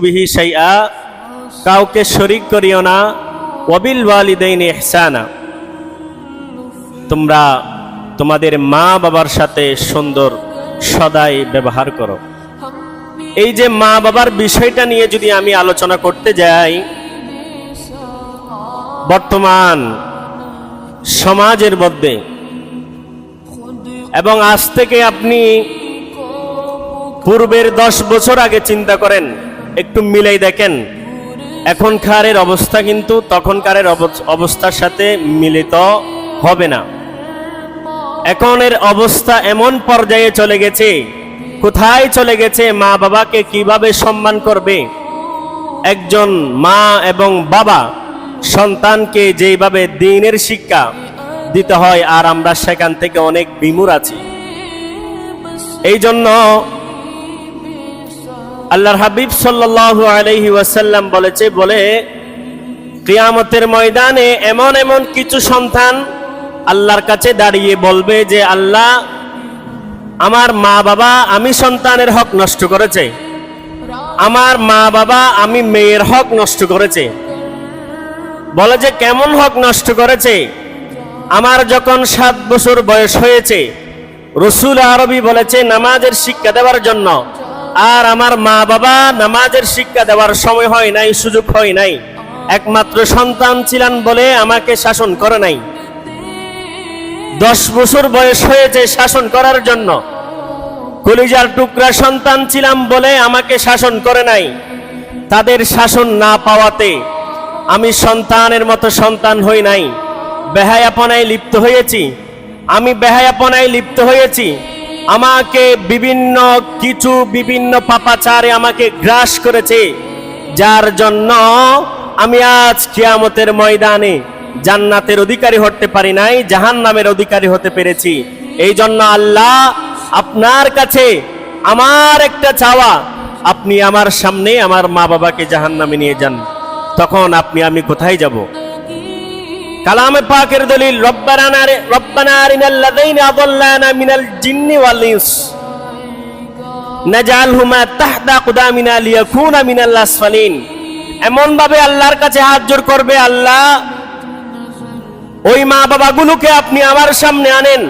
বিহি শাইআ, কাউকে শরীক করিও না। ওয়াবিল ওয়ালিদাইনি ইহসানা, তোমরা তোমাদের মা বাবার সাথে সুন্দর সদাই ব্যবহার করো। এই যে মা বাবার বিষয়টা নিয়ে যদি আমি আলোচনা করতে যাই, বর্তমান সমাজের মধ্যে এবং আজ থেকে আপনি পূর্বের 10 বছর আগে চিন্তা করেন, একটু মিলাই দেখেন, এখনকারের অবস্থা কিন্তু তখনকারের অবস্থার সাথে মিলিত হবে না। এখনের অবস্থা এমন পর্যায়ে চলে গেছে, কোথায় চলে গেছে, মা বাবাকে কিভাবে সম্মান করবে। একজন মা এবং বাবা সন্তানকে যেভাবে দ্বীনের শিক্ষা দিতে হয়, আর আমরা সেখান থেকে অনেক বিমূঢ় আছি। এই জন্য আল্লাহর হাবিব সাল্লাল্লাহু আলাইহি ওয়াসাল্লাম বলে কিয়ামতের ময়দানে এমন এমন কিছু সন্তান আল্লাহর কাছে দাঁড়িয়ে বলবে যে, আল্লাহ, আমার মা বাবা আমি সন্তানের হক নষ্ট করেছে, আমার মা বাবা আমি মেয়ের হক নষ্ট করেছে। বলে যে কেমন হক নষ্ট করেছে? আমার যখন 7 বছর বয়স হয়েছে, রাসূল আরবি বলেছে নামাজের শিক্ষা দেওয়ার জন্য, আর আমার মা বাবা নামাজের শিক্ষা দেওয়ার সময় হয় নাই, সুযোগ হয় নাই। একমাত্র সন্তান ছিলেন বলে আমাকে শাসন করে নাই। 10 বছর বয়স হয়েছে শাসন করার জন্য, কলিজার টুকরা সন্তান ছিলাম বলে আমাকে শাসন করে নাই। তাদের শাসন না পাওয়াতে আমি সন্তানের মতো সন্তান হই নাই, বেহায়াপনায় লিপ্ত হয়েছি। আমি বেহায়াপনায় লিপ্ত হয়েছি। আমাকে বিভিন্ন পাপাচারে আমাকে গ্রাস করেছে, যার জন্য আমি আজ কিয়ামতের ময়দানে জান্নাতের অধিকারী হতে পারি নাই, জাহান্নামের অধিকারী হতে পেরেছি। এই জন্য আল্লাহ, আপনার কাছে আমার একটা চাওয়া, আপনি আমার সামনে আমার মা বাবাকে জাহান্নামে নিয়ে যান। তখন আমি কোথায় যাব? কালামে পাকের দলিল, রব্বানা আরিনাল্লাযীনা আযাল্লানা মিনাল জিন্নি ওয়াল ইনস নাজআলহুমা তাহতা কুদামিনা লিয়াকুনা মিনাল আসফালিন। এমন ভাবে আল্লাহর কাছে হাত জোড় করবে, আল্লাহ, ওই মা বাবাগুলোকে আপনি আমার সামনে আনেন,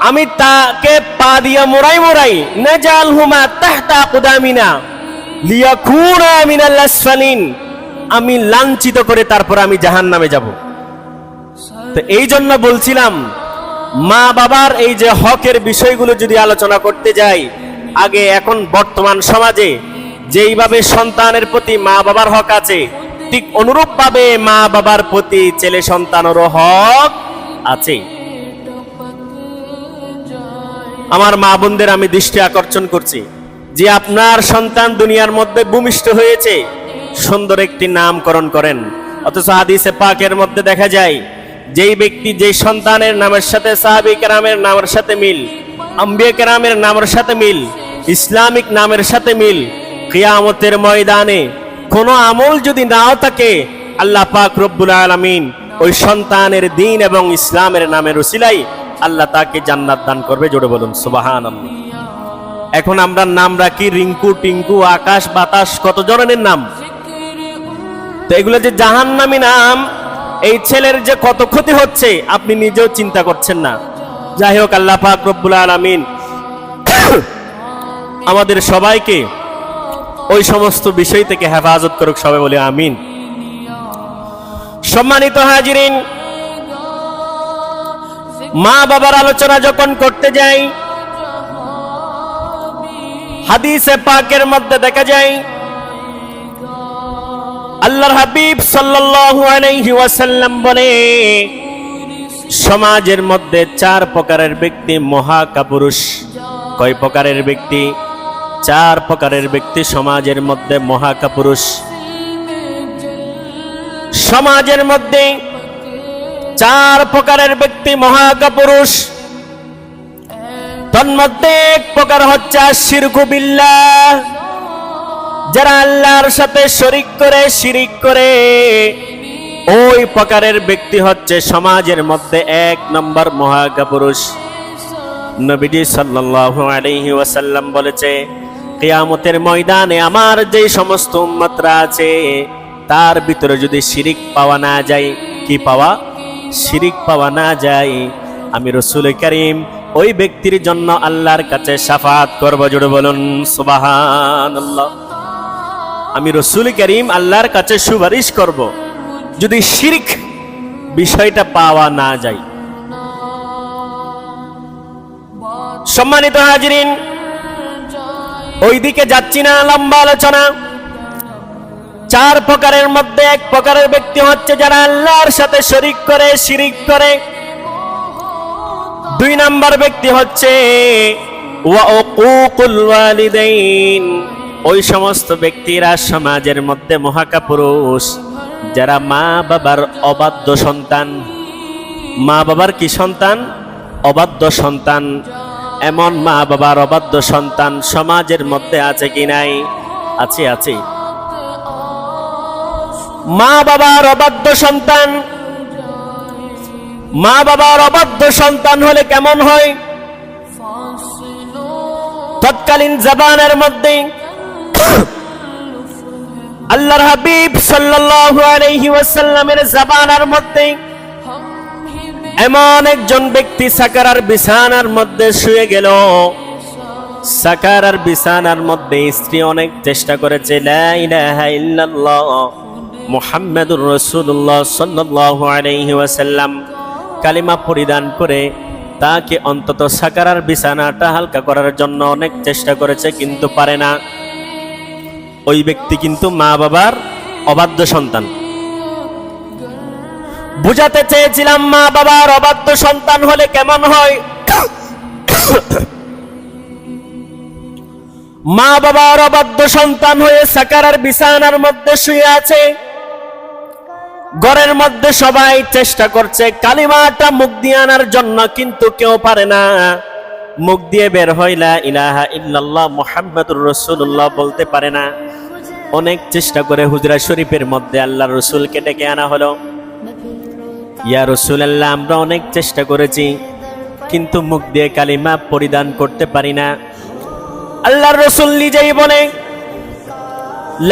আমি তাকে পা দিয়ে মোড়াই নাজআলহুমা তাহতা কুদামিনা লিয়াকুনা মিনাল আসফালিন, আমি লাঞ্ছিত করে তারপর আমি জাহান্নামে যাব। তো এই জন্য বলছিলাম, মা বাবার এই যে হকের বিষয়গুলো যদি আলোচনা করতে যাই, আগে এখন বর্তমান সমাজে যেইভাবে সন্তানের প্রতি মা বাবার হক আছে, ঠিক অনুরূপ ভাবে মা বাবার প্রতি ছেলে সন্তানেরও হক আছে। আমার মা বোনদের আমি দৃষ্টি আকর্ষণ করছি যে আপনার সন্তান দুনিয়ার মধ্যে ভূমিষ্ঠ হয়েছে, সুন্দর একটি নামকরণ করেন। অথচ হাদিসে পাকের মধ্যে দেখা যায়, যেই ব্যক্তি যেই সন্তানের নামের সাথে সাহাবী কেরামের নামের সাথে মিল, আম্বিয়া কেরামের নামের সাথে মিল, ইসলামিক নামের সাথে মিল, কিয়ামতের ময়দানে কোনো আমল যদি নাও থাকে, আল্লাহ পাক রব্বুল আলামিন ওই সন্তানের দ্বীন এবং ইসলামের নামের উসিলাই আল্লাহ তাকে জান্নাত দান করবে। জোরে বলুন সুবহানাল্লাহ। এখন আমরা নাম রাখি রিঙ্কু, টিঙ্কু, আকাশ, বাতাস, কত ধরনের নাম। তো এগুলো যে জাহান্নামী নাম, এই ছেলের যে কত ক্ষতি হচ্ছে আপনি নিজেও চিন্তা করছেন না। যাই হোক, আল্লাহ পাক রব্বুল আলামিন আমাদের সবাইকে ওই সমস্ত বিষয় থেকে হেফাজত করুক, সবাই বলে আমিন। সম্মানিত হাজিরিন, মা বাবার আলোচনা যখন করতে যাই, হাদিসে পাকের মধ্যে দেখা যায় আল্লাহর হাবিব সাল্লাল্লাহু আলাইহি ওয়াসাল্লাম বলে, সমাজের মধ্যে 4 প্রকারের ব্যক্তি মহাকাপুরুষ। কয় প্রকারের ব্যক্তি? 4 প্রকারের ব্যক্তি সমাজের মধ্যে মহাকাপুরুষ। সমাজের মধ্যে 4 প্রকারের ব্যক্তি মহাকাপুরুষ। তন্মধ্যে 1 প্রকার হচ্ছে শিরকু বিল্লাহ, যারা আল্লাহর সাথে শিরিক করে, ওই প্রকারের ব্যক্তি হচ্ছে সমাজের মধ্যে 1 নম্বর মহাকাপুরুষ। নবীজি সাল্লাল্লাহু আলাইহি ওয়াসাল্লাম বলেছে, কিয়ামতের ময়দানে আমার যে সমস্ত উম্মতরা আছে তার ভিতরে যদি শিরিক পাওয়া না যায়, কি পাওয়া? শিরিক পাওয়া না যায়, আমি রাসূল করিম ওই ব্যক্তির জন্য আল্লাহর কাছে শাফাআত করব। জোরে বলুন সুবহানাল্লাহ। আমি রাসূল করিম আল্লাহর কাছে সুপারিশ করব যদি শিরিক বিষয়টা পাওয়া না যায়। সম্মানিত হাজিরিন, ওইদিকে যাচ্ছি না, লম্বা আলোচনা। 4 প্রকারের মধ্যে 1 প্রকারের ব্যক্তি হচ্ছে যারা আল্লাহর সাথে শরীক করে, শিরিক করে। 2 নাম্বার ব্যক্তি হচ্ছে ওয়া উকুকুল ওয়ালিদাইন, ওই সমস্ত ব্যক্তিরা সমাজের মধ্যে মহাকাপুরুষ যারা মা বাবার অবাধ্য সন্তান। মা বাবার কি সন্তান? অবাধ্য সন্তান। এমন মা বাবার অবাধ্য সন্তান সমাজের মধ্যে আছে কি নাই? আছে, আছে। মা বাবার অবাধ্য সন্তান, মা বাবার অবাধ্য সন্তান হলে কেমন হয়? তৎকালীন জামানার মধ্যে আল্লাহর হাবিব সাল্লাল্লাহু আলাইহি ওয়াসাল্লামের জামানার মধ্যে এমন একজন ব্যক্তি সাকারার বিছানার মধ্যে শুয়ে গেল। সাকারার বিছানার মধ্যে স্ত্রী অনেক চেষ্টা করেছে, লা ইলাহা ইল্লাল্লাহ মুহাম্মাদুর রাসূলুল্লাহ সাল্লাল্লাহু আলাইহি ওয়াসাল্লাম কালিমা পরিধান করে তাকে অন্তত সাকারার বিছানাটা হালকা করার জন্য অনেক চেষ্টা করেছে, কিন্তু পারে না। ওই ব্যক্তি কিন্তু মা বাবার অবাধ্য সন্তান। বুঝাতে চেয়েছিলাম মা বাবার অবাধ্য সন্তান হলে কেমন হয়। মা বাবার অবাধ্য সন্তান হয়ে সাকারার বিছানার মধ্যে শুয়ে আছে। ঘরের মধ্যে সবাই চেষ্টা করছে কালিমাটা মুখ দিয়ে আনার জন্য, কিন্তু কেউ পারে না। মুখ দিয়ে বের হয় লা ইলাহা ইল্লাল্লাহ মুহাম্মাদুর রাসূলুল্লাহ বলতে পারে না। অনেক চেষ্টা করে হুজরা শরীফের মধ্যে আল্লাহর রাসূলকে ডেকে আনা হলো। ইয়া রাসূলুল্লাহ, আমরা অনেক চেষ্টা করেছি কিন্তু মুখ দিয়ে কালিমা পরিধান করতে পারি না। আল্লাহর রাসূল নিজেই বলে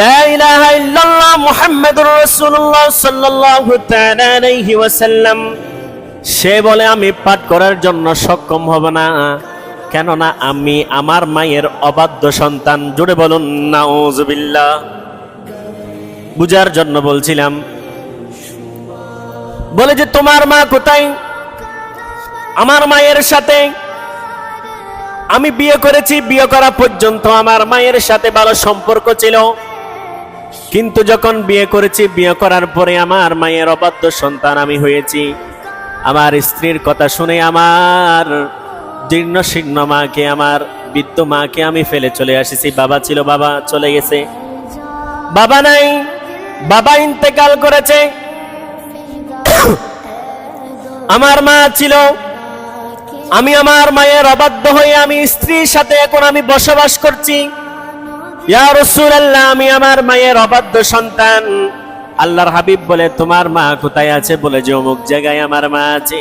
লা ইলাহা ইল্লাল্লাহ মুহাম্মাদুর রাসূলুল্লাহ সাল্লাল্লাহু তাআলা আলাইহি ওয়াসাল্লাম। সে বলে আমি পাঠ করার জন্য সক্ষম হব না, কেননা আমি আমার মায়ের অবাধ্য সন্তান। জোরে বলুন নাউযুবিল্লাহ। বুঝার জন্য বলছিলাম। বলে যে তোমার মা কোথায়? আমার মায়ের সাথে আমি বিয়ে করেছি, বিয়ে করা পর্যন্ত আমার মায়ের সাথে ভালো সম্পর্ক ছিল, কিন্তু যখন বিয়ে করেছি, বিয়ে করার পরে আমার মায়ের অবাধ্য সন্তান আমি হয়েছি। আমার স্ত্রীর কথা শুনে আমার জীর্ণ শীর্ণ মাকে, আমার বৃদ্ধ মাকে আমি ফেলে চলে আসিছি। বাবা ছিল, বাবা চলে গেছে। বাবা নাই, বাবা ইন্তেকাল করেছে। আমার মা ছিল, আমি আমার মায়ের অবাধ্য হয়ে আমি স্ত্রীর সাথে এখন আমি বসবাস করছি। ইয়া রাসূলুল্লাহ, আমি আমার মায়ের অবাধ্য সন্তান। আল্লাহর হাবিব বলে তোমার মা কোথায় আছে? বলে যে অমুক জায়গায় আমার মা আছে।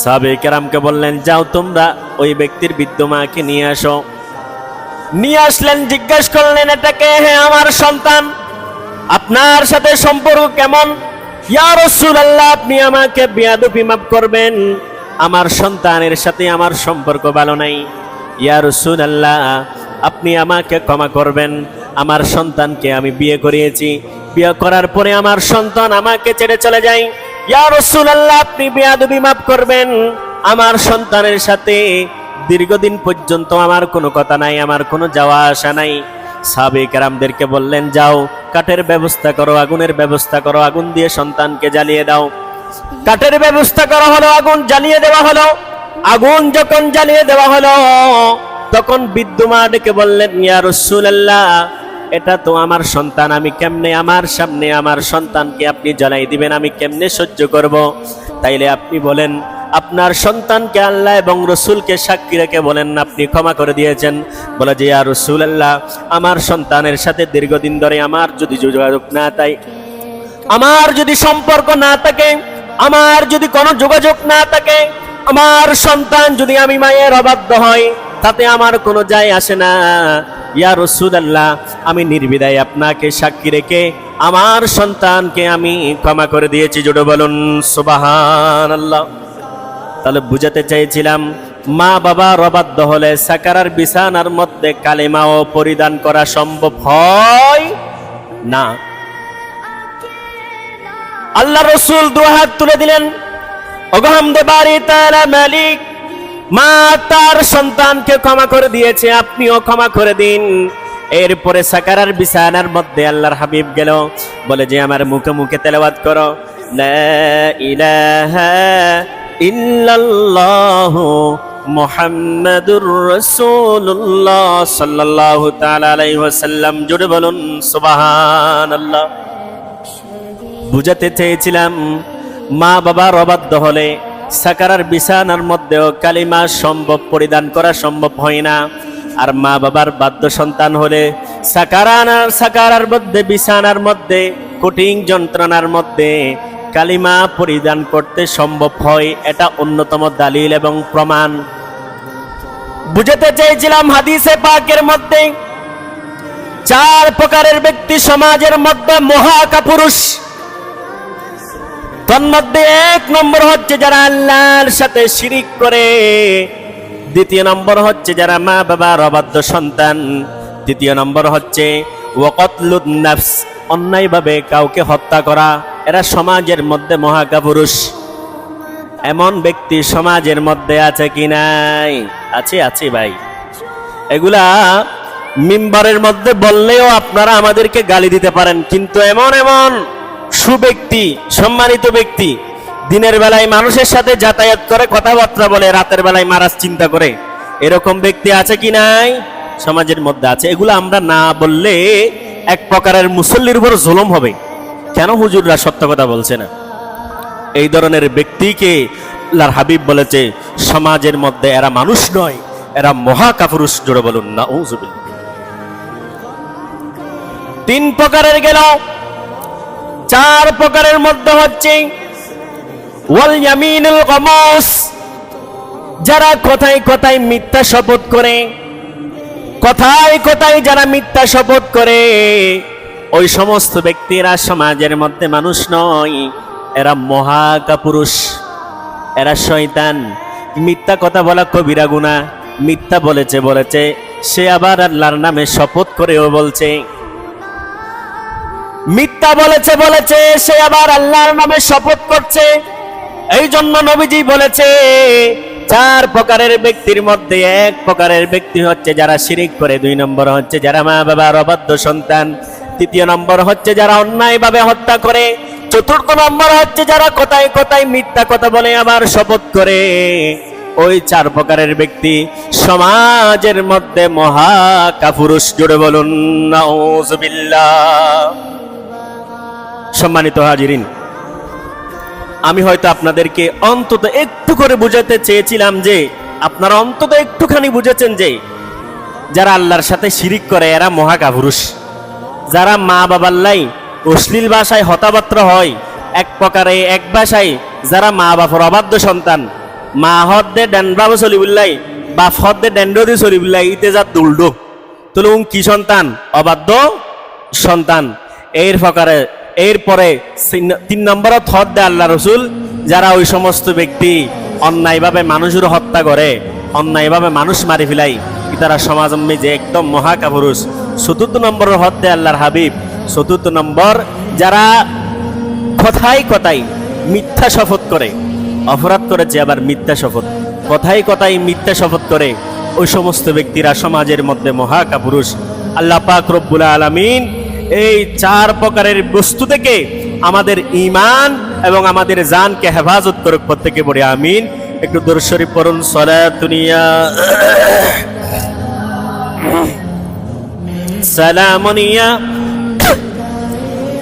সাহাবায়ে কেরামকে বললেন যাও তোমরা ওই ব্যক্তির বৃদ্ধ মাকে নিয়ে আসো। নিয়ে আসলেন, জিজ্ঞাসা করলেন এটাকে? হ্যাঁ আমার সন্তান। আপনার সাথে সম্পর্ক কেমন? ইয়া রাসূলুল্লাহ, আপনি আমাকে বেয়াদবি মাফ করবেন, আমার সন্তানের সাথে আমার সম্পর্ক ভালো নাই। ইয়া রাসূলুল্লাহ, আপনি আমাকে ক্ষমা করবেন, আমার সন্তানকে আমি বিয়ে করিয়েছি, বিয়ে করার পরে আমার সন্তান আমাকে ছেড়ে চলে যায়। ইয়া রাসূলুল্লাহ, আপনি বেয়াদবি মাফ করবেন, আমার সন্তানের সাথে দীর্ঘদিন পর্যন্ত আমার কোনো কথা নাই, আমার কোনো যাওয়া আসা নাই। সাহাবায়ে কেরামদেরকে বললেন যাও কাঠের ব্যবস্থা করো, আগুনের ব্যবস্থা করো, আগুন দিয়ে সন্তানকে জ্বালিয়ে দাও। কাঠের ব্যবস্থা করা হলো, আগুন জ্বালিয়ে দেওয়া হলো। আগুন যখন জ্বালিয়ে দেওয়া হলো তখন বৃদ্ধ মা ডেকে বললেন ইয়া রাসূলুল্লাহ, এটা তো আমার সন্তান, আমি কেমনে আমার সামনে আমার সন্তানকে আপনি জ্বালাই দিবেন, আমি কেমনে সহ্য করব? তাইলে আপনি বলেন আপনার সন্তানকে আল্লাহ এবং রসুলকে সাক্ষী রেখে বলেন আপনি ক্ষমা করে দিয়েছেন। বলে যে ইয়া রাসূলুল্লাহ, আমার সন্তানের সাথে দীর্ঘদিন ধরে আমার যদি যোগাযোগ না থাকে, আমার যদি সম্পর্ক না থাকে, আমার যদি কোনো যোগাযোগ না থাকে, আমার সন্তান যদি আমি মায়ের অবাধ্য হয়, তাতে আমার কোনো যায় আসে না। ইয়া রাসূলুল্লাহ, আমি নির্বিধায় আপনাকে সাক্ষী রেখে আমার সন্তানকে আমি ক্ষমা করে দিয়েছি। জোরে বলুন সুবহানাল্লাহ। তাহলে বুঝাতে চাইছিলাম, মা বাবার অবাধ্য হলে সাকারার বিছানার মধ্যে কালিমাও পরিধান করা সম্ভব হয় না। আল্লাহ রাসূল দুই হাত তুলে দিলেন, ওগো হামদে বারি তাআলা মালিক, মা তার সন্তানকে ক্ষমা করে দিয়েছে, আপনিও ক্ষমা করে দিন। এরপরে সাকারার বিছানার মধ্যে আল্লাহর হাবিব গেল, বলে যে আমার মুখে মুখে তেলাওয়াত করো, লা ইলাহা ইল্লাল্লাহু মুহাম্মাদুর রাসূলুল্লাহ সাল্লাল্লাহু তাআলা আলাইহি ওয়াসাল্লাম। জোরে বলুন সুবহানাল্লাহ। বুঝাতে চেয়েছিলাম, মা বাবার অবাধ্য হলে সাকারার বিছানার মধ্যেও কালিমা সম্ভব পরিধান করা সম্ভব হয় না। আর মা বাবার বাধ্য সন্তান হলে সাকারার মধ্যে বিছানার মধ্যে কঠিন যন্ত্রণার মধ্যে কালিমা পরিধান করতে সম্ভব হয়। এটা অন্যতম দালিল এবং প্রমাণ। বুঝাতে চেয়েছিলাম, হাদিসে পাকের মধ্যে 4 প্রকারের ব্যক্তি সমাজের মধ্যে মহাকাপুরুষ। তন্মধ্যে 1 নম্বর হচ্ছে যারা আল্লাহর সাথে শিরিক করে, 2 নম্বর হচ্ছে যারা মা বাবার অবাধ্য সন্তান, 3 নম্বর হচ্ছে ওয়াকাতলুন নাফস, অন্যায়ভাবে কাউকে হত্যা করা। এরা সমাজের মধ্যে মহাকাপুরুষ। এমন ব্যক্তি সমাজের মধ্যে আছে কি নাই? আছে, আছে ভাই। এগুলা মিম্বারের মধ্যে বললেও আপনারা আমাদেরকে গালি দিতে পারেন, কিন্তু এমন এমন সুব্যক্তি, সম্মানিত ব্যক্তি, দিনের বেলায় মানুষের সাথে যাতায়াত করে, কথাবার্তা বলে, রাতের বেলায় মারার চিন্তা করে, এরকম ব্যক্তি আছে কি নাই? সমাজের মধ্যে আছে। এগুলো আমরা না বললে এক প্রকারের মুসল্লির উপর জুলুম হবে। কেন হুজুররা সত্য কথা বলছে না? এই ধরনের ব্যক্তিকে আল্লাহর হাবিব বলেছে সমাজের মধ্যে এরা মানুষ নয়, এরা মহাকাপুরুষ। জোরে বলুন নাউযুবিল্লাহ। 3 প্রকারের গেল। 4 প্রকারের মধ্যে হচ্ছে ওয়াল ইয়ামিনুল গামাস, যারা কথায় কথায় মিথ্যা শপথ করে, কথায় কথায় যারা মিথ্যা শপথ করে, ওই সমস্ত ব্যক্তিরা সমাজের মধ্যে মানুষ নয়, এরা মহাকাপুরুষ, এরা শয়তান। মিথ্যা কথা বলা কবিরা গুনাহ। মিথ্যা বলেছে সে আবার আল্লাহর নামে শপথ করেও বলছে। মিথ্যা বলেছে সে আবার আল্লাহর নামে শপথ করছে। এই জন্য নবীজি বলেছে 4 প্রকারের ব্যক্তির মধ্যে 1 প্রকারের ব্যক্তি হচ্ছে যারা শিরিক করে, 2 নম্বর হচ্ছে যারা মা বাবার অবাধ্য সন্তান, 3 নম্বর হচ্ছে যারা অন্যায়ভাবে হত্যা করে, 4 নম্বর হচ্ছে যারা কথায় কথায় মিথ্যা কথা বলে আবার শপথ করে। ওই 4 প্রকারের ব্যক্তি সমাজের মধ্যে মহাকাপুরুষ। জোরে বলুন নাউযুবিল্লাহ। সম্মানিত হাজিরিন, আমি হয়তো আপনাদেরকে অন্তত একটু করে বুঝাতে চেয়েছিলাম যে আপনারা অন্তত একটুখানি বুঝেছেন যে যারা আল্লাহর সাথে শিরিক করে এরা মহাকাপুরুষ। যারা মা বাবার লাই অশ্লীল ভাষায় হতাবাত্র হয়, এক প্রকারে এক ভাষায় যারা মা বাবার অবাধ্য সন্তান, মা হদ্দে ড্যান্ডবাবু চলিবুল্লাই, বাপ হদ্দে ড্যান্ডদি চলিবুল্লাই, ইতে যা দুলডো তুলে কি সন্তান? অবাধ্য সন্তান। এরপরে 3 নম্বরত হদ দেয় আল্লাহ রসুল, যারা ওই সমস্ত ব্যক্তি অন্যায়ভাবে মানুষের হত্যা করে, অন্যায়ভাবে মানুষ মারি ফেলাই, তারা সমাজ যে একদম মহাকাপুরুষ। 4 নম্বর হদ দেয় আল্লাহর হাবিব। 4 নম্বর যারা কথায় কথায় মিথ্যা শপথ করে, অপরাধ করেছে আবার মিথ্যা শপথ, কথায় কথায় মিথ্যা শপথ করে, ওই সমস্ত ব্যক্তিরা সমাজের মধ্যে মহাকাপুরুষ। আল্লাহ পাক রব্বুল আলামিন এই 4 প্রকারের বস্তু থেকে আমাদের ঈমান এবং আমাদের জানকে হেফাজত করুক। প্রত্যেকে পড়ে আমিন। একটু দরুদ শরীফ পড়ুন। সালাতুনিয়া সালামুনিয়া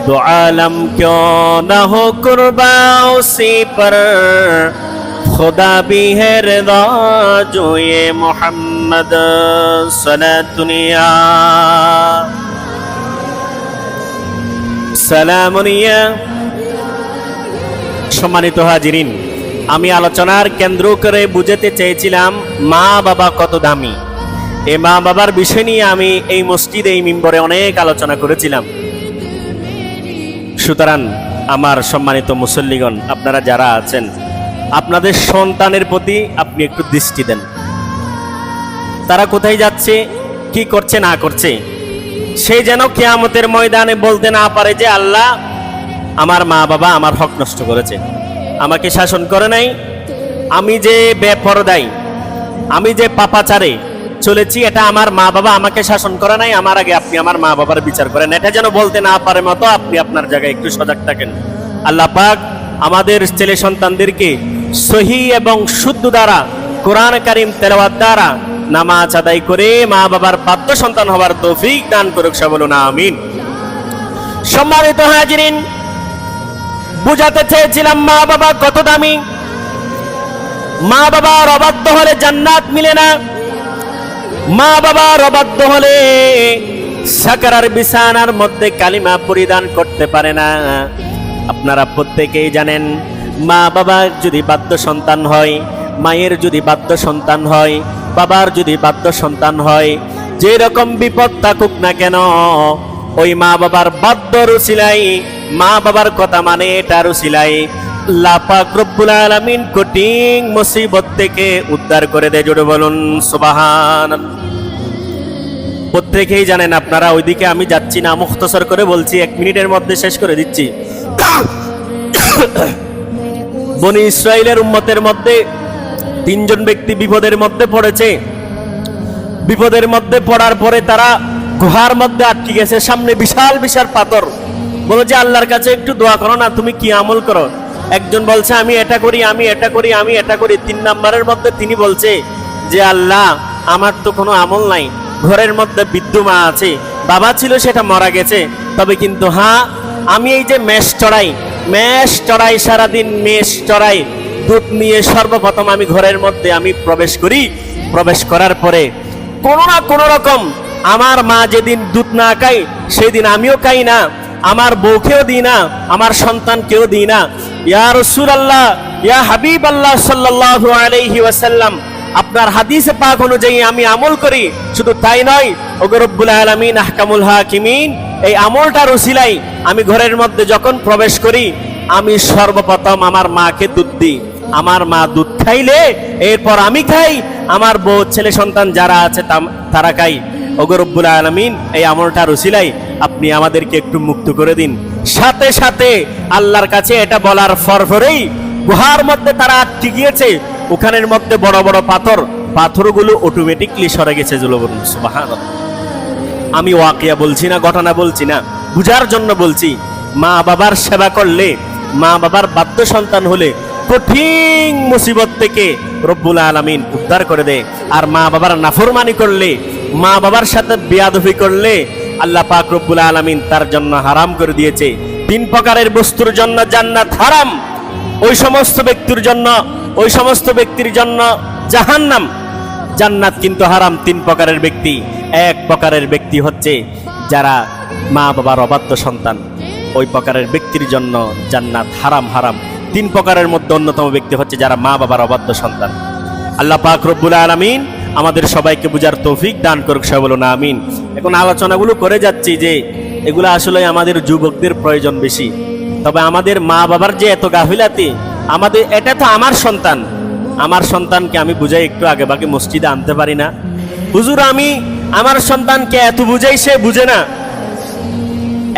दो आलम क्यों न हो कुर्बा उसी पर, खुदा भी है रज़ा जो ये मोहम्मद सलातुनिया সালামুনিয়া। সম্মানিত হাজিরিন, আমি আলোচনার কেন্দ্র করে বুঝাতে চেয়েছিলাম মা বাবা কত দামি। এ মা বাবার বিষয় নিয়ে আমি এই মসজিদে এই মিম্বরে অনেক আলোচনা করেছিলাম। সুতরাং আমার সম্মানিত মুসল্লিগণ, আপনারা যারা আছেন, আপনাদের সন্তানের প্রতি আপনি একটু দৃষ্টি দেন। তারা কোথায় যাচ্ছে, কি করছে না করছে, সে যেন কিয়ামতের ময়দানে বলতে না পারে যে আল্লাহ, আমার মা বাবা আমার হক নষ্ট করেছে, আমাকে শাসন করে নাই, আমি যে বেপরদাই, আমি যে পাপাচারে চলেছি, এটা আমার মা বাবা আমাকে শাসন করে নাই, আমার আগে আপনি আমার মা বাবার বিচার করেন, এটা যেন বলতে না পারে মতো আপনি আপনার জায়গায় একটু সজাগ থাকেন। আল্লাহ পাক আমাদের ছেলে সন্তানদেরকে সহি এবং শুদ্ধ দ্বারা, কোরআন কারীম তেলাওয়াত দ্বারা নামাজ আদায় করে মা বাবার বাধ্য সন্তান হওয়ার তৌফিক দান করুক, সে বলুন আমিন। সম্মানিত হাজিরিন, বুঝাতে চেয়েছিলাম মা বাবা কত দামি। মা বাবার অবাধ্য হলে জান্নাত মিলে না, মা বাবার অবাধ্য হলে সাকারার বিছানার মধ্যে কালিমা পরিধান করতে পারে না। আপনারা প্রত্যেকেই জানেন, মা বাবা যদি বাধ্য সন্তান হয়, মায়ের যদি বাধ্য সন্তান হয়, বাবার যদি বাধ্য সন্তান হয়, যে রকম বিপদ থাকুক না কেন, ওই মা বাবার বাধ্য রুসিলাই, মা বাবার কথা মানে এটা রুসিলাই আল্লাহ পাক রব্বুল আলামিন কঠিন মুসিবত থেকে উদ্ধার করে দেয়। জোরে বলুন সুবহানাল্লাহ। প্রত্যেকেই জানেন আপনারা, ওইদিকে আমি যাচ্ছি না, মুখতসর করে বলছি, 1 মিনিটের মধ্যে শেষ করে দিচ্ছি। বনি ইসরাইলের উম্মতের মধ্যে 3 জন ব্যক্তি বিপদের মধ্যে পড়েছে। বিপদের মধ্যে পড়ার পরে তারা গুহার মধ্যে আটকে গেছে, সামনে বিশাল বিশাল পাথর। বলো যে আল্লাহর কাছে একটু দোয়া করো না, তুমি কি আমল করো? একজন বলছে আমি এটা করি, আমি এটা করি, আমি এটা করি। 3 নাম্বারের মধ্যে তিনি বলছে যে আল্লাহ, আমার তো কোনো আমল নাই, ঘরের মধ্যে বৃদ্ধ মা আছে, বাবা ছিল সেটা মারা গেছে, তবে কিন্তু হ্যাঁ, আমি এই যে মেষ চড়াই সারাদিন মেষ চড়াই, দুধ নিয়ে সর্বপ্রথম আমি ঘরের মধ্যে আমি প্রবেশ করি। প্রবেশ করার পরে কোনো না কোনো রকম আমার মা যেদিন দুধ না খাই, সেদিন আমিও খাই না, আমার বউকেও দিই না, আমার সন্তানকেও দিই না। ইয়া রাসূলুল্লাহ, ইয়া হাবিবাল্লাহ সাল্লাল্লাহু আলাইহি ওয়াসাল্লাম, আপনার হাদিসে পাক অনুযায়ী আমি আমল করি। শুধু তাই নয়, ওগো রব্বুল আলামিন, আহকামুল হাকিমিন, এই আমলটার উসিলাই আমি ঘরের মধ্যে যখন প্রবেশ করি, আমি সর্বপ্রথম আমার মাকে দুধ দিই। আমার মা দুধ খাইলে এরপর আমি খাই, আমার বউ ছেলে সন্তান যারা আছে তারা খাই। ওগো রব্বুল আলামিন, এই আমলটার উসিলাই আপনি আমাদেরকে একটু মুক্ত করে দিন। সাথে সাথে আল্লাহর কাছে এটা বলার ফরফরেই গুহার মধ্যে তারা আটকে গিয়েছে, ওখানের মধ্যে বড় বড় পাথরগুলো অটোমেটিকলি সরে গেছে। সুবহানাল্লাহ। আমি ওয়াকিয়া বলছি না, ঘটনা বলছি না, বুঝার জন্য বলছি। মা বাবার সেবা করলে, মা বাবার বাধ্য সন্তান হলে কঠিন মুসিবত থেকে রব্বুল আলামিন উদ্ধার করে দেয়। আর মা বাবার নাফরমানি করলে, মা বাবার সাথে বেয়াদবি করলে আল্লাহ পাক রব্বুল আলামিন তার জন্য হারাম করে দিয়েছে। 3 প্রকারের বস্তুর জন্য জান্নাত হারাম, ওই সমস্ত ব্যক্তির জন্য জাহান্নাম। জান্নাত কিন্তু হারাম 3 প্রকারের ব্যক্তি। 1 প্রকারের ব্যক্তি হচ্ছে যারা মা বাবার অবাধ্য সন্তান, ওই প্রকারের ব্যক্তির জন্য জান্নাত হারাম। 3 প্রকারের মধ্যে অন্যতম ব্যক্তি হচ্ছে যারা মা বাবার অবাধ্য সন্তান। আল্লাহ পাক রব্বুল আলামিন আমাদের সবাইকে বুঝার তৌফিক দান করুক, সে বলুন আমিন। এখন আলোচনাগুলো করে যাচ্ছি যে এগুলো আসলে আমাদের যুবকদের প্রয়োজন বেশি। তবে আমাদের মা বাবার যে এত গাফিলাতি, আমাদের এটা তো আমার সন্তানকে আমি বুঝাই একটু আগে বাকি মসজিদে আনতে পারি না। হুজুর, আমি আমার সন্তানকে এত বুঝাই সে বুঝে না,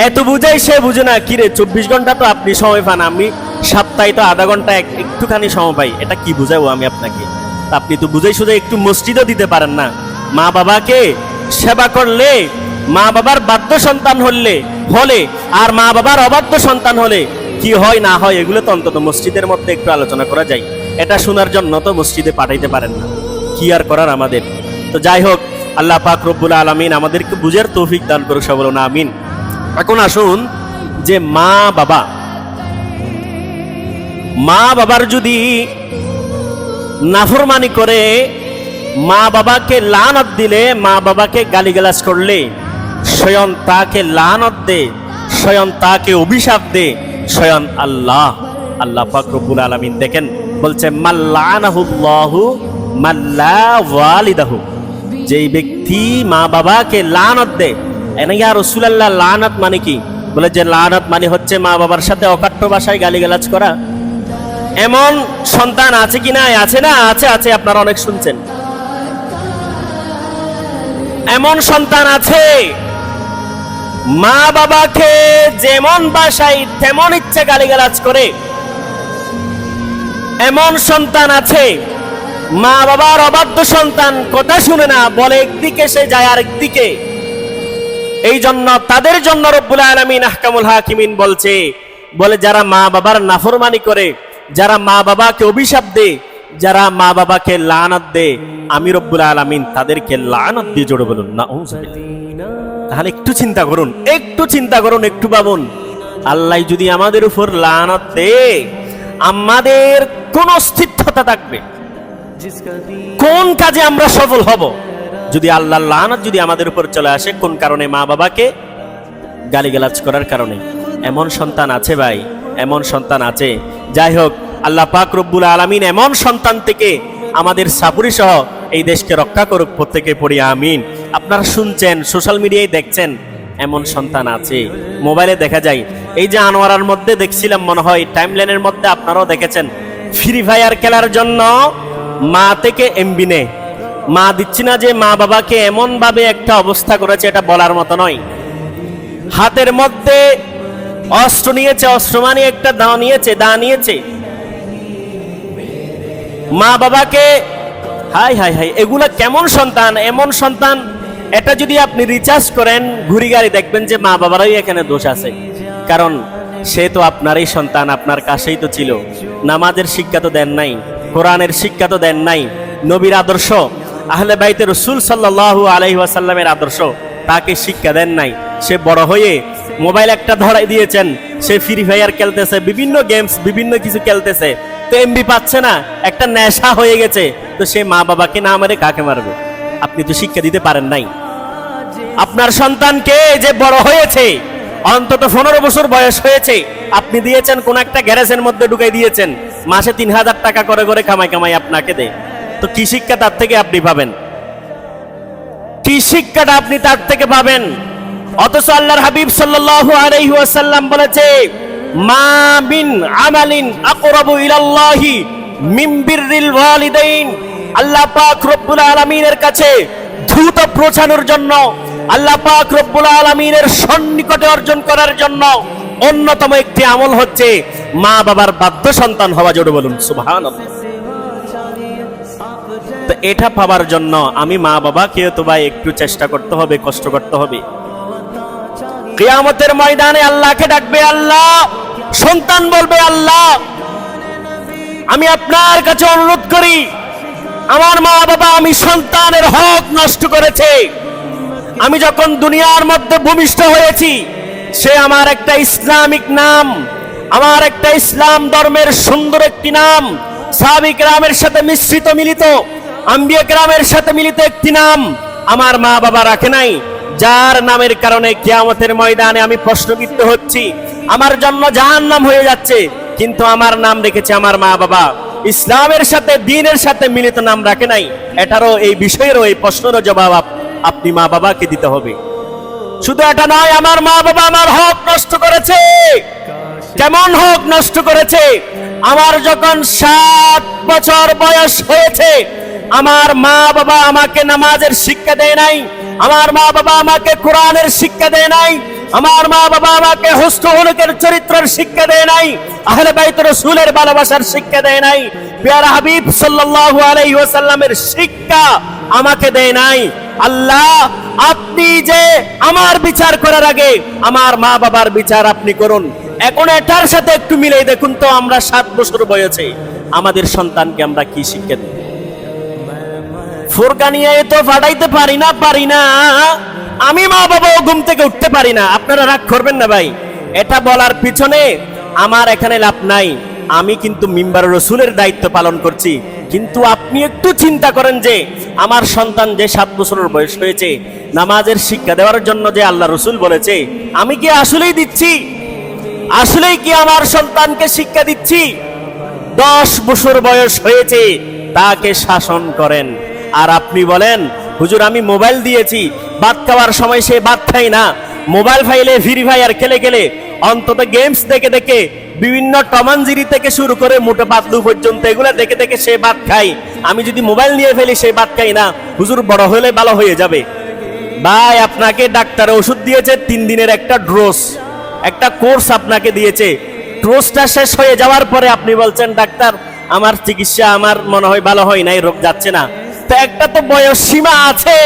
এত বুঝাই সে বুঝে না। কিরে, 24 ঘন্টা তো আপনি সময় পান, আমি সপ্তাহে তো আধা ঘন্টা একটুখানি সময় পাই, এটা কি বুঝাবো আমি আপনাকে? আপনি তো বুঝাই সুঝাই একটু মসজিদও দিতে পারেন না। মা বাবাকে সেবা করলে, মা বাবার বাধ্য সন্তান হলে আর মা বাবার অবাধ্য সন্তান হলে কি হয় না হয়, এগুলো তো অন্তত মসজিদের মধ্যে একটু আলোচনা করা যায়। এটা শোনার জন্য তো মসজিদে পাঠাইতে পারেন না, কি আর করার আমাদের। তো যাই হোক, আল্লাহ পাক রব্বুল আলামিন আমাদেরকে বুঝার তৌফিক দান করুক, সে বলুন আমিন। এখন আসুন যে মা বাবার যদি নাফরমানি করে, মা বাবাকে লানত দিলে, মা বাবাকে গালিগালাজ করলে, স্বয়ং তাকে লানত দে, স্বয়ং তাকে অভিশাপ দে স্বয়ং আল্লাহ পাক রব্বুল আলামিন। দেখেন বলছে মাল্লানাহুল্লাহু মাল্লা ওয়ালিদাহু, যেই ব্যক্তি মা বাবাকে লানত দেয়, ইয়া রাসূলুল্লাহ লানত মানে কি? বলে যে লানত মানে হচ্ছে মা বাবার সাথে অকাট্য ভাষায় গালিগালাজ করা। এমন সন্তান আছে কি না? আছে না? আছে, আছে, আপনারা অনেক শুনছেন। এমন সন্তান আছে মা বাবাকে যেমন ভাষায় তেমন ইচ্ছে গালিগালাজ করে। এমন সন্তান আছে মা বাবার অবাধ্য সন্তান, কথা শুনে না, বলে একদিকে সে যায় আরেকদিকে। এই জন্য তাদের জন্য রব্বুল আলামিন আহকামুল হাকিমিন বলছে, বলে যারা মা বাবার নাফরমানি করে, যারা মা বাবাকে অভিশাপ দেয়, যারা মা বাবাকে লানত দেয়, আমি রব্বুল আলামিন তাদেরকে লানত দিয়ে জোরে বলুন নাউযুবিল্লাহ। তাহলে একটু চিন্তা করুন, একটু চিন্তা করুন, একটু ভাবুন, আল্লাহ যদি আমাদের উপর লানত দেয়, আমাদের কোন অস্তিত্বতা থাকবে? কোন কাজে আমরা সফল হব? যদি আল্লাহর লানত যদি আমাদের উপর চলে আসে, কোন কারণে? মা বাবাকে গালিগালাজ করার কারণে। এমন সন্তান আছে ভাই, এমন সন্তান আছে। যাই হোক, আল্লাহ পাক রব্বুল আলামিন এমন সন্তান থেকে আমাদের সাপুরি সহ এই দেশকে রক্ষা করুক, প্রত্যেকে পড়ি আমিন। আপনারা শুনছেন, সোশ্যাল মিডিয়ায় দেখছেন, এমন সন্তান আছে। মোবাইলে দেখা যায়। এই যে আনোয়ারার মধ্যে দেখছিলাম, মনে হয় টাইমলাইনের মধ্যে আপনারাও দেখেছেন, ফ্রি ফায়ার খেলার জন্য মা থেকে এমবি নেয়। মা দিচ্ছি না যে মা বাবাকে এমন ভাবে একটা অবস্থা করেছে, এটা বলার মতো নয়। হাতের মধ্যে অস্ত্র নিয়েছে, অস্ত্র মানে একটা দা নিয়েছে। মা বাবাকে, হাই হাই হাই, এগুলা কেমন সন্তান? এমন সন্তান, এটা যদি আপনি রিচার্জ করেন ঘুরি গাড়ি, দেখবেন যে মা বাবারই এখানে দোষ আছে। কারণ সে তো আপনারই সন্তান, আপনার কাছেই তো ছিল। নামাজের শিক্ষা তো দেন নাই, কোরআনের শিক্ষা তো দেন নাই, নবীর আদর্শ, আহলে বাইতে রাসূল সাল্লাল্লাহু আলাইহি ওয়াসাল্লামের আদর্শ তাকে শিক্ষা দেন নাই। সে বড় হয়ে মোবাইল একটা ধরাই দিয়েছেন, সে ফ্রি ফায়ার খেলতেছে, বিভিন্ন গেমস, বিভিন্ন কিছু খেলতেছে, তো এমবি পাচ্ছে না, একটা নেশা হয়ে গেছে। তো সে মা বাবাকে না মারে কাকে মারবে? আপনি তো শিক্ষা দিতে পারেন নাই। আপনার সন্তানকে যে বড় হয়েছে, অন্তত 15 বছর বয়স হয়েছে, আপনি দিয়েছেন কোন একটা গ্যারেজের মধ্যে ঢুকাই দিয়েছেন, মাসে 3000 টাকা করে করে কামাই আপনাকে দেয়। তো কি শিক্ষা তার থেকে আপনি পাবেন? কি শিক্ষাটা আপনি তার থেকে পাবেন? অথচ আল্লাহর হাবিব সাল্লাল্লাহু আলাইহি ওয়াসাল্লাম বলেছে, মা মিন আমালিন আকরাবু ইলাল্লাহি মিন বিররিল ওয়ালিদাইন। আল্লাহ পাক রব্বুল আলামিনের কাছে দ্রুত পৌঁছানোর জন্য, আল্লাহ পাক রব্বুল আলামিনের সন্নিকটে অর্জন করার জন্য অন্যতম একটি আমল হচ্ছে মা বাবার বাধ্য সন্তান হওয়া। জোরে বলুন সুবহানাল্লাহ। তো এটা পাবার জন্য আমি মা বাবাকে তো ভাই একটু চেষ্টা করতে হবে, কষ্ট করতে হবে। কিয়ামতের ময়দানে আল্লাহকে ডাকবে, আল্লাহ, সন্তান বলবে, আল্লাহ আমি আপনার কাছে অনুরোধ করি, আমার মা বাবা আমি সন্তানের হক নষ্ট করেছে। আমি যখন দুনিয়ার মধ্যে ভূমিষ্ঠ হয়েছি, সে আমার একটা ইসলামিক নাম, আমার একটা ইসলাম ধর্মের সুন্দর একটি নাম, সাহাবী কেরামের সাথে মিশ্রিত মিলিত, আম্বিয়া কেরামের সাথে মিলিত একটি নাম আমার মা বাবা রাখে নাই, যার নামের কারণে কিয়ামতের ময়দানে আমি প্রশ্নবিদ্ধ হচ্ছি, আমার জন্য জাহান্নাম হয়ে যাচ্ছে। কিন্তু আমার নাম রেখেছে আমার মা বাবা, ইসলামের সাথে দ্বীনের সাথে মিলিত নাম রাখে নাই। এটারও, এই বিষয়েরও, এই প্রশ্নেরও জবাব আপনি মা বাবাকে দিতে হবে। শুধু এটা নয়, আমার মা বাবা আমার হক নষ্ট করেছে। কেমন হক নষ্ট করেছে? আমার যখন 7 বছর বয়স হয়েছে, আমার মা বাবা আমাকে নামাজের শিক্ষা দেয় নাই, আমার মা বাবা আমাকে কোরআনের শিক্ষা দেয় নাই, আমার মা বাবা আমাকে হুসন খুলুকের চরিত্রের শিক্ষা দেয় নাই, আহলে বাইত রাসূলের ভালোবাসার শিক্ষা দেয় নাই, প্যারা হাবিব সাল্লাল্লাহু আলাইহি ওয়াসাল্লামের শিক্ষা আমাকে দেয় নাই। আল্লাহ, আপনি যে আমার বিচার করার আগে আমার মা বাবার বিচার আপনি করুন। এখন এটার সাথে একটু মিলাই দেখুন তো, আমরা 7 বছর বয়সে আমাদের সন্তানকে আমরা কি শিক্ষা দিই? ফুরকানিয়া তো ফাটাইতে পারি না, আমি মা বাবাও ঘুম থেকে উঠতে পারি না। আপনারা রাগ করবেন না ভাই, এটা বলার পিছনে আমার এখানে লাভ নাই। আমি কিন্তু মিম্বার রাসূলের দায়িত্ব পালন করছি। কিন্তু আপনি একটু চিন্তা করেন যে আমার সন্তান যে 7 বছরের বয়স হয়েছে, নামাজের শিক্ষা দেওয়ার জন্য যে আল্লাহ রাসূল বলেছে, আমি কি আসলেই দিচ্ছি? আসলেই কি আমার সন্তানকে শিক্ষা দিচ্ছি? 10 বছর বয়স হয়েছে, তাকে শাসন করেন। আর আপনি বলেন হুজুর আমি মোবাইল দিয়েছি, ভাত খাওয়ার সময় সে ভাত খায় না, মোবাইল ফাইলে ফ্রি ফায়ার খেলে খেলে অন্তত গেমস দেখে দেখে বিভিন্ন টমাঞ্জিরি থেকে শুরু করে মোটে পাতলু পর্যন্ত এগুলা দেখে দেখে সে ভাত খায়, আমি যদি মোবাইল নিয়ে ফেলি সে ভাত খাই না, হুজুর বড় হলে ভালো হয়ে যাবে। ভাই আপনাকে ডাক্তার ওষুধ দিয়েছে 3 দিনের একটা ডোজ, একটা কোর্স আপনাকে দিয়েছে, ডোজটা শেষ হয়ে যাওয়ার পরে আপনি বলছেন ডাক্তার আমার চিকিৎসা আমার মনে হয় ভালো হয় নাই, রোগ যাচ্ছে না। তো একটা তো বয়স সীমা আছে,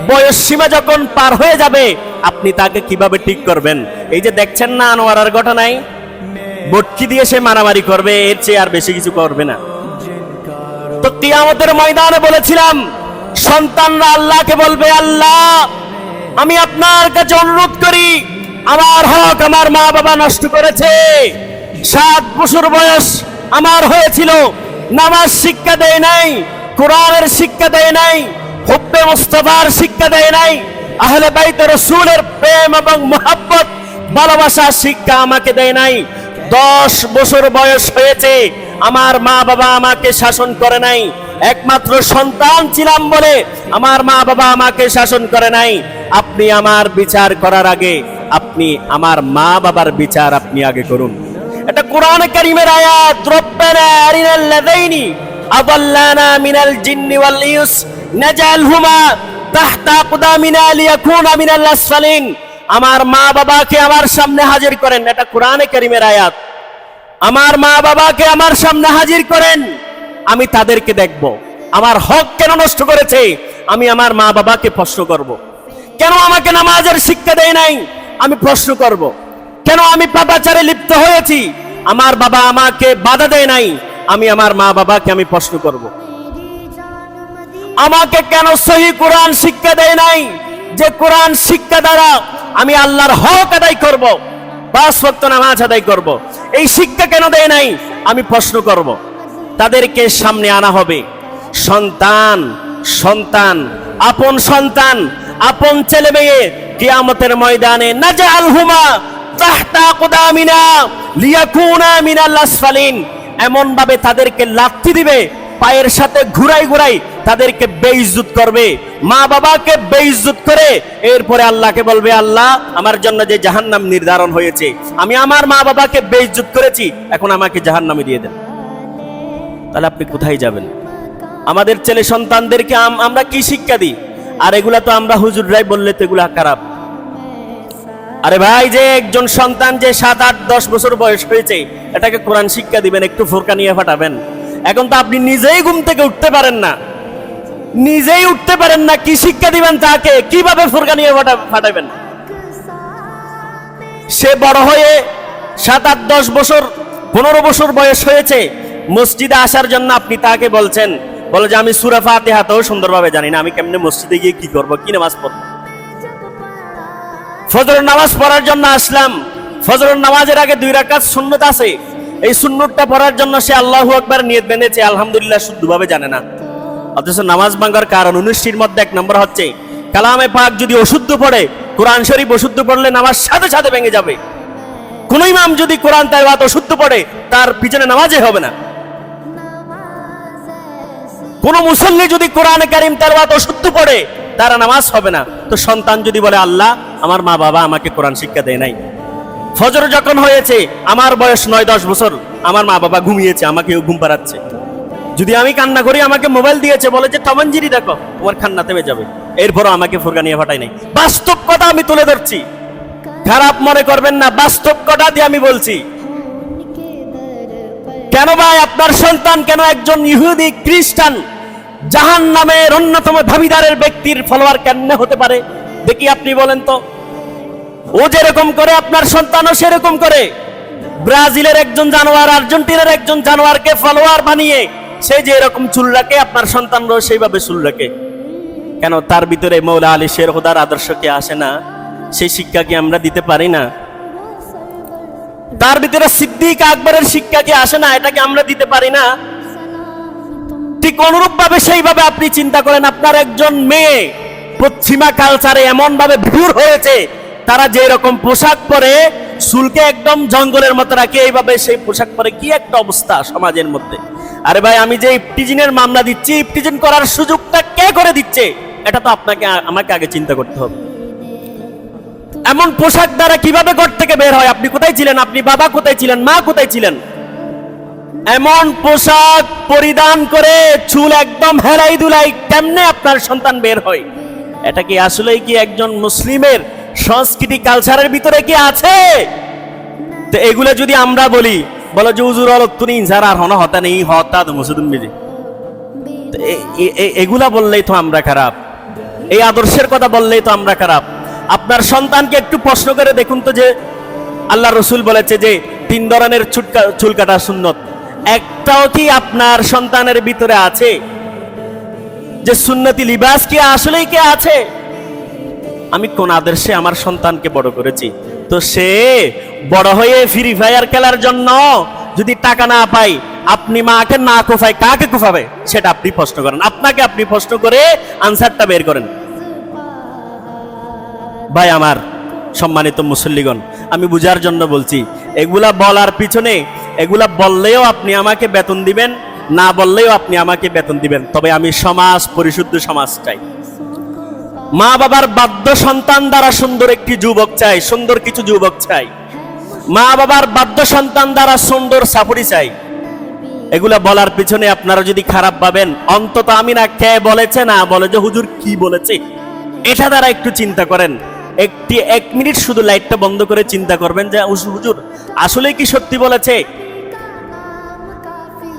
বয়স সীমা যখন পার হয়ে যাবে আপনি তাকে কিভাবে ঠিক করবেন? এই যে দেখছেন না আনোয়ারার ঘটনায় বটকি দিয়ে সে মারামারি করবে, এর চেয়ে আর বেশি কিছু করবে না। তো কিয়ামতের ময়দানে বলেছিলাম সন্তানরা আল্লাহকে বলবে, আল্লাহ আমি আপনার কাছে অনুরোধ করি আমার হক আমার মা বাবা নষ্ট করেছে, 7 বছর বয়স আমার হয়েছিল, নামাজ শিক্ষা দেয় নাই, কোরআনের শিক্ষা দেয় নাই, হুব্বে মুস্তাফার শিক্ষা দেয় নাই, আহলে বাইত রাসূলের প্রেম এবং মুহাব্বত ভালোবাসার শিক্ষা আমাকে দেয় নাই। 10 বছর বয়স হয়েছে আমার মা বাবা আমাকে শাসন করে নাই, একমাত্র সন্তান ছিলাম বলে আমার মা বাবা আমাকে শাসন করে নাই। আপনি আমার বিচার করার আগে আপনি আমার মা বাবার বিচার আপনি আগে করুন। এটা কোরআন কারীমের আয়াত, রব্বানা আরিনাল লাযাইনি আদাল্লানা মিনাল জিন্নি ওয়াল ইনস নাজআলহুমা তাহতা আকদামিনা লিয়াকুনা মিনাল আসফালিন। আমার মা বাবাকে আমার সামনে হাজির করেন, এটা কোরআন কারীমের আয়াত। আমার মা বাবাকে আমার সামনে হাজির করেন, আমি তাদেরকে দেখব আমার হক কেন নষ্ট করেছে, আমি আমার মা বাবাকে প্রশ্ন করব। কেন আমাকে নামাজের শিক্ষা দেয় নাই, আমি প্রশ্ন করব। কেন আমি পাপাচারে লিপ্ত হয়েছি, আমার বাবা আমাকে বাধা দেয় নাই, আমি আমার মা বাবাকে আমি প্রশ্ন করব। আমাকে কেন সহি কোরআন শিক্ষা দেয় নাই, যে কোরআন শিক্ষা দ্বারা আমি আল্লাহর হক আদায় করব, 5 ওয়াক্ত নামাজ আদায় করব, এই শিক্ষা কেন দেয় নাই, আমি প্রশ্ন করব। তাদেরকে সামনে আনা হবে। সন্তান সন্তান আপন সন্তান আপন ছেলে মেয়ে কিয়ামতের ময়দানে নাজআলহুমা তাহতা আকদামিনা লিয়াকুনা মিনাল আসফালিন, এমন ভাবে তাদেরকে লাথি দিবে, পায়ের সাথে ঘুরাই ঘুরাই তাদেরকে বেইজ্জত করবে, মা বাবাকে বেইজ্জত করে এরপরে আল্লাহকে বলবে, আল্লাহ আমার জন্য যে জাহান্নাম নির্ধারণ হয়েছে, আমি আমার মা বাবাকে বেইজ্জত করেছি, এখন আমাকে জাহান্নামে দিয়ে দেন। তাহলে আপনি কোথায় যাবেন? আমাদের ছেলে সন্তানদেরকে আমরা কি শিক্ষা দিই? আর এগুলা তো আমরা হুজুররাই বললে তো এগুলা খারাপ। আরে ভাই, যে একজন সন্তান যে 7, 8, 10 বছর বয়স হয়েছে এটাকে কোরআন শিক্ষা দিবেন, একটু ফোরকা নিয়ে ফাটাবেন। এখন তো আপনি নিজেই ঘুম থেকে উঠতে পারেন না, নিজেই উঠতে পারেন না, কি শিক্ষা দিবেন তাকে? কিভাবে ফোরকা নিয়ে ফাটাবেন? সে বড় হয়ে 7, 8, 10 বছর 15 বছর বয়স হয়েছে, মসজিদে আসার জন্য আপনি তাকে বলছেন, বলে যে আমি সূরা ফাতিহাতেও সুন্দরভাবে জানি না, আমি কেমনে মসজিদে গিয়ে কি করব, কি নামাজ পড়ব? ফজরের নামাজ পড়ার জন্য আসলাম, ফজরের নামাজের আগে 2 রাকাত সুন্নত আছে, এই সুন্নতটা পড়ার জন্য সে আল্লাহু আকবার নিয়ত বেঁধেছে, আলহামদুলিল্লাহ শুদ্ধভাবে জানে না। অথচ নামাজ ভাঙার কারণ 19টির মধ্যে 1 নম্বর হচ্ছে কালামে পাক যদি অশুদ্ধ পড়ে, কোরআন শরীফ অশুদ্ধ পড়লে নামাজ সাথে সাথে ভেঙে যাবে। কোন ইমাম যদি কোরআন তেলাওয়াত অশুদ্ধ পড়ে তার পিছনে নামাজই হবে না। কোন মুসল্লি যদি কোরআন কারীম তেলাওয়াত অশুদ্ধ পড়ে তার নামাজ হবে না। তো সন্তান যদি বলে, আল্লাহ আমার মা বাবা আমাকে কোরআন শিক্ষা দেয় নাই, ফজর যখন হয়েছে আমার বয়স 9-10 বছর, আমার মা বাবা ঘুমিয়েছে, আমাকেও ঘুম পাড়াচ্ছে, যদি আমি কান্না করি আমাকে মোবাইল দিয়েছে, বলে যে টমাঞ্জিরি দেখো তোমার কান্না থেমে যাবে, এরপরও আমাকে ফোরকা নিয়ে ফাটাই নাই। বাস্তব কথা আমি তুলে ধরছি, খারাপ মনে করবেন না, বাস্তব কথা দিয়ে আমি বলছি। কেন ভাই আপনার সন্তান, কেন একজন ইহুদি খ্রিস্টান জাহান্নামের অন্যতম ভাগীদারের ব্যক্তির ফলোয়ার কেন হতে পারে? দেখি আপনি বলেন তো। ও যেরকম করে আপনার সন্তানও সেরকম করে। ব্রাজিলের একজন জানোয়ার আর্জেন্টিনার একজন জানোয়ারকে ফলোয়ার বানিয়ে সে যে এরকম চুল রাখে, আপনার সন্তানরাও সেইভাবে চুল রাখে। কেন? তার ভিতরে মৌলা আলী শের খোদার আদর্শ কি আসে না? সেই শিক্ষা কি আমরা দিতে পারি না? তার ভিতরে সিদ্দিক আকবরের শিক্ষা কি আসে না? এটাকে আমরা দিতে পারি না? ঠিক অনুরূপ ভাবে সেইভাবে আপনি চিন্তা করেন, আপনার একজন মেয়ে পশ্চিমা কালচারে এমন ভাবে ভুর হয়েছে, তারা যে রকম পোশাক পরে, চুলকে একদম জঙ্গলের মতো রাখে, এইভাবে সেই পোশাক পরে, কি একটা অবস্থা সমাজের মধ্যে। আরে ভাই, আমি যে ইফটিজিনের মামলা দিচ্ছি, ইফটিজিন করার সুযোগটা কে করে দিচ্ছে? এটা তো আপনাকে আমাকে আগে চিন্তা করতে হবে। এমন পোশাক দ্বারা কিভাবে ঘর থেকে বের হয়? আপনি কোথায় ছিলেন? আপনি বাবা কোথায় ছিলেন? মা কোথায় ছিলেন? এমন পোশাক পরিধান করে চুল একদম হেলাই দুলাই কেমনে আপনার সন্তান বের হয়? এটা কি আসলেই কি একজন মুসলিমের সংস্কৃতি কালচারের ভিতরে কি আছে? তো এগুলো যদি আমরা বলি, বলো যে হুজুর অলতুনি যারা হন হতা নেই হতা মুসুদুম বিজি, এগুলা বললেই তো আমরা খারাপ, এই আদর্শের কথা বললেই তো আমরা খারাপ। আপনার সন্তানকে একটু প্রশ্ন করে দেখুন তো, যে আল্লাহ রসুল বলেছে যে 3 ধরনের চুল কাটা সুন্নত, একটাও কি আপনার সন্তানের ভিতরে আছে? যে সুন্নতি লিবাস কি আসলেই কে আছে? আমি কোন আদর্শে আমার সন্তানকে বড় করেছি? তো সে বড় হয়ে ফ্রি ফায়ার খেলার জন্য যদি টাকা না পাই, আপনি মাকে না কোফায় কাকে কোফাবে সেটা আপনি প্রশ্ন করেন। আপনাকে আপনি প্রশ্ন করে আনসারটা বের করেন। ভাই আমার সম্মানিত মুসল্লিগণ, আমি বুঝার জন্য বলছি, এগুলা বলার পিছনে, এগুলা বললেও আপনি আমাকে বেতন দিবেন, না বললেও আপনি আমাকে বেতন দিবেন, তবে আমি সমাজ, পরিশুদ্ধ সমাজ চাই। মা বাবার বাধ্য সন্তান দ্বারা সুন্দর একটি যুবক চাই, সুন্দর কিছু যুবক চাই। মা বাবার বাধ্য সন্তান দ্বারা সুন্দর সাপুরি চাই। এগুলা বলার পিছনে আপনারা যদি খারাপ ভাবেন, অন্তত আমি না কে বলেছে না বলে যে হুজুর কি বলেছে, এটা দ্বারা একটু চিন্তা করেন। 1 মিনিট শুধু লাইটটা বন্ধ করে চিন্তা করবেন যে হুজুর আসলে কি সত্যি বলেছে?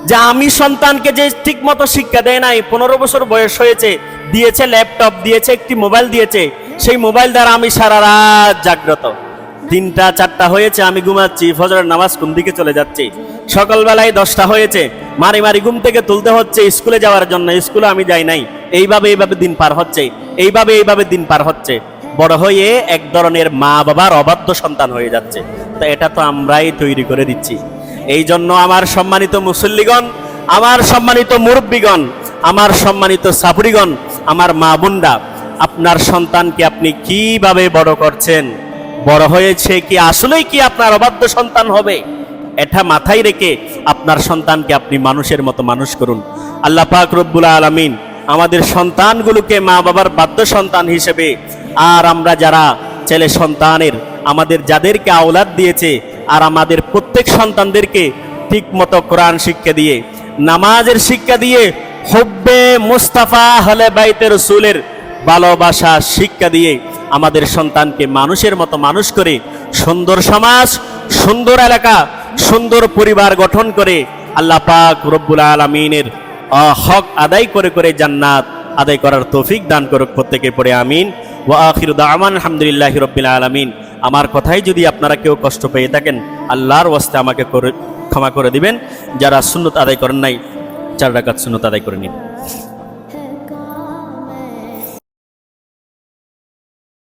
যে আমি সন্তানকে যে ঠিক মতো শিক্ষা দেয় নাই, 15 বছর বয়স হয়েছে, দিয়েছে ল্যাপটপ, দিয়েছে একটি মোবাইল দিয়েছে, সেই মোবাইল দ্বারা আমি সারা রাত জাগ্রত, 3টা 4টা হয়েছে আমি ঘুমাচ্ছি, ফজরের নামাজ কোন দিকে চলে যাচ্ছে, সকালবেলায় 10টা হয়েছে মারি মারি ঘুম থেকে তুলতে হচ্ছে স্কুলে যাওয়ার জন্য, স্কুলে আমি যাই নাই, এইভাবে দিন পার হচ্ছে, এইভাবে দিন পার হচ্ছে, বড় হয়ে এক ধরনের মা বাবার অবাধ্য সন্তান হয়ে যাচ্ছে। তো এটা তো আমরাই তৈরি করে দিচ্ছি। এই জন্য আমার সম্মানিত মুসল্লিগণ, আমার সম্মানিত মুরব্বীগণ, আমার সম্মানিত সাপুরিগণ, আমার মা বোনরা, আপনার সন্তানকে আপনি কিভাবে বড় করছেন? বড় হয়েছে কি আসলেই কি আপনার অবাধ্য সন্তান হবে? এটা মাথায় রেখে আপনার সন্তানকে আপনি মানুষের মতো মানুষ করুন। আল্লাহ পাক রব্বুল আলামিন আমাদের সন্তানগুলোকে মা বাবার বাধ্য সন্তান হিসেবে, আর আমরা যারা ছেলে সন্তানের, আমাদের যাদেরকে আওলাদ দিয়েছে, আর আমাদের প্রত্যেক সন্তানদেরকে ঠিক মতো কোরআন শিক্ষা দিয়ে, নামাজের শিক্ষা দিয়ে, হুব্বে মুস্তাফা আহলে বাইতে রাসূলের ভালোবাসা শিক্ষা দিয়ে আমাদের সন্তানকে মানুষের মতো মানুষ করে সুন্দর সমাজ, সুন্দর এলাকা, সুন্দর পরিবার গঠন করে আল্লাহ পাক রব্বুল আলামিনের হক আদায় করে করে জান্নাত আদায় করার তৌফিক দান করুক প্রত্যেকে পড়ে আমিন। ওয়া আখিরু দাওয়ানা আলহামদুলিল্লাহি রাব্বিল আলামিন। আমার কথাই যদি আপনারা কেউ কষ্ট পেয়ে থাকেন, আল্লাহর ওয়াস্তে আমাকে ক্ষমা করে দিবেন। যারা সুন্নত আদায় করেন নাই, 4 রাকাত সুন্নত আদায় করে নিন।